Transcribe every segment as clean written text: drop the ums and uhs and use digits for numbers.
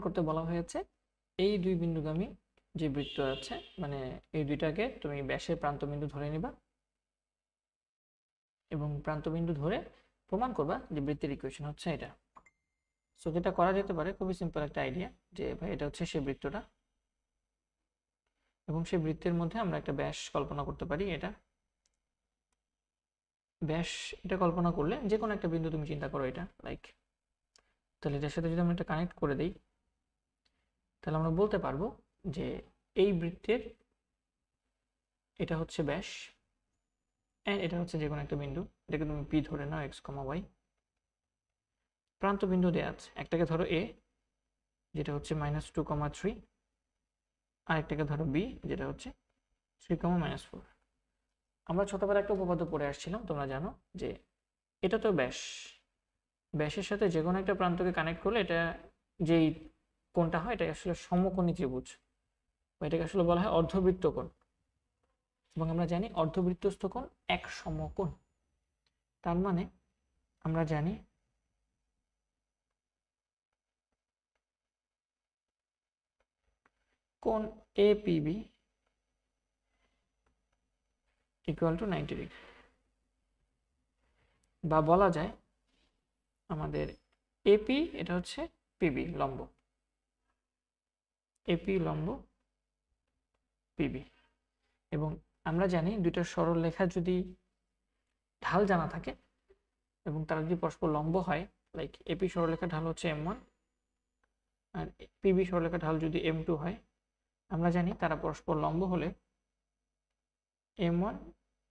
করতে বলা হয়েছে এই দুই বিন্দুগামী যে বৃত্ত আছে, মানে এই দুইটাকে তুমি ব্যাসের প্রান্তবিন্দু ধরে নিবা এবং প্রান্তবিন্দু ধরে প্রমাণ করবা যে বৃত্তের ইকুয়েশন হচ্ছে এটা। সো যেটা করা যেতে পারে, খুবই সিম্পল একটা আইডিয়া, যে ভাই এটা হচ্ছে সেই বৃত্তটা এবং সেই বৃত্তের মধ্যে আমরা একটা ব্যাস কল্পনা করতে পারি। এটা ব্যাস, এটা কল্পনা করলে যে কোনো একটা বিন্দু তুমি চিন্তা করো এটা লাইক, তাহলে এটার সাথে যদি আমরা এটা কানেক্ট করে দিই, তাহলে আমরা বলতে পারবো যে এই বৃত্তের এটা হচ্ছে ব্যাস এন্ড এটা হচ্ছে যে কোনো একটা বিন্দু, এটাকে তুমি পি ধরে নাও, এক্স কমা ওয়াই। প্রান্ত বিন্দু দেওয়া আছে, একটাকে ধরো এ যেটা হচ্ছে -2,3, আরেকটাকে ধরো বি যেটা হচ্ছে 3,-4। আমরা ছোটবেলায় একটা উপপাদ্য পড়ে আসছিলাম, তোমরা জানো যে এটা তো ব্যাস, ব্যাসের সাথে যে কোনো একটা প্রান্তকে কানেক্ট করলে এটা যেই কোণটা হয় এটা আসলে সমকোণী ত্রিভুজ, এটাকে আসলে বলা হয় অর্ধবৃত্ত কোণ। এবং আমরা জানি অর্ধবৃত্তস্থ কোণ এক সমকোণ। তার মানে আমরা জানি কোণ এপিবি ইকুয়াল টু 90 ডিগ্রি, বা বলা যায় আমাদের এপি এটা হচ্ছে পিবি লম্ব, এপি লম্ব পিবি। এবং আমরা জানি দুইটা সরল রেখা যদি ঢাল জানা থাকে এবং তারা যদি পরস্পর লম্ব হয়, লাইক এপি সরলরেখার ঢাল হচ্ছে m1 আর পিবি সরলরেখার ঢাল যদি m2 হয়, আমরা জানি তারা পরস্পর লম্ব হলে m1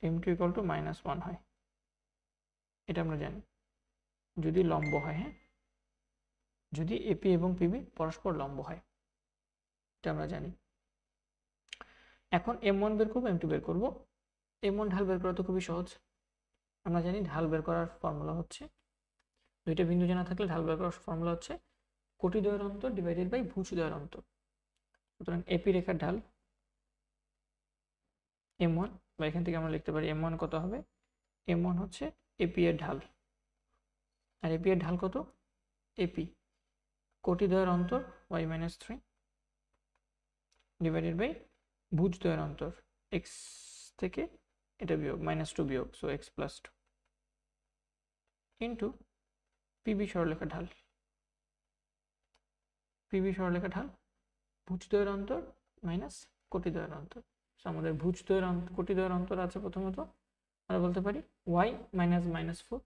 m2 ইকুয়াল টু -1 হয়। এটা আমরা জানি যদি লম্ব হয়, হ্যাঁ, যদি এপি এবং পিবি পরস্পর লম্ব হয়, এটা আমরা জানি। এখন m1 বের করবো, m2 বের করবো। m1 ঢাল বের করা তো খুবই সহজ, আমরা জানি ঢাল বের করার ফর্মুলা হচ্ছে, দুইটা বিন্দু জানা থাকলে ঢাল বের করার ফর্মুলা হচ্ছে কোটি দ্বয়ের অন্তর ডিভাইডেড বাই ভুজ দ্বয়ের অন্তর। সুতরাং এপি রেখার ঢাল m1, বা এখান থেকে আমরা লিখতে পারি m1 কত হবে, m1 হচ্ছে এপি এর ঢাল, আর এপি এর ঢাল কত, এপি কোটি দ্বয়ের অন্তর y-3 ডিভাইডেড বাই ভুজ দ্বয়ের অন্তর x থেকে এটা বিয়োগ -2 বিয়োগ, সো x + 2 ইন্টু পিবি সরলরেখার ঢাল, পিবি সরলরেখার ঢাল ভুজ দ্বয়ের অন্তর মাইনাস কোটি দ্বয়ের অন্তর। সো আমাদের ভুজ দ্বয়ের কোটি দ্বয়ের অন্তর আছে, প্রথমত আমরা বলতে পারি y -4,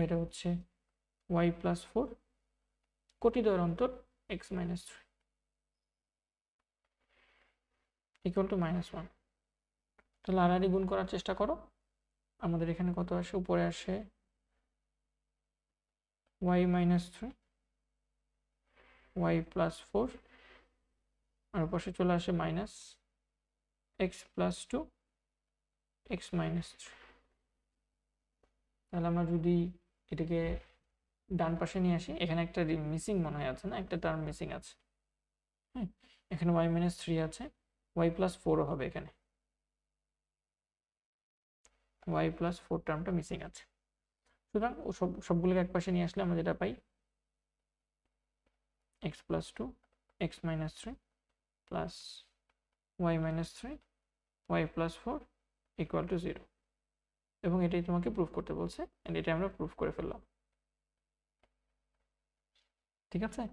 এটা হচ্ছে y + 4 কোটি দ্বয়ের অন্তর x - 3 ইকুয়াল টু -1। তাহলে আড়াআড়ি গুণ করার চেষ্টা করো, আমাদের এখানে কত আসে, উপরে আসে y - 3 y + 4 আর পাশে চলে আসে -x + 2 x - 3। তাহলে আমরা যদি এটাকে ডান পাশে নিয়ে আসি, এখানে একটা মিসিং মনে হয় আছে না, একটা টার্ম মিসিং আছে, হ্যাঁ, এখানে y - 3 আছে, y + 4 হবে, এখানে y + 4 টার্মটা মিসিং আছে। সুতরাং সবগুলোকে এক পাশে নিয়ে আসলে আমরা যেটা পাই x + 2 x - 3 plus y - 3 y + 4 equal to 0। এবং এটাই তোমাকে প্রুফ করতে বলছে, এন্ড এটা আমরা প্রুফ করে ফেললাম। ঠিক আছে,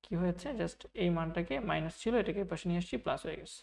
কি হয়েছে, জাস্ট এই মানটাকে মাইনাস ছিল, এটাকে পাশে নিয়ে আসছি, প্লাস হয়ে গেছে।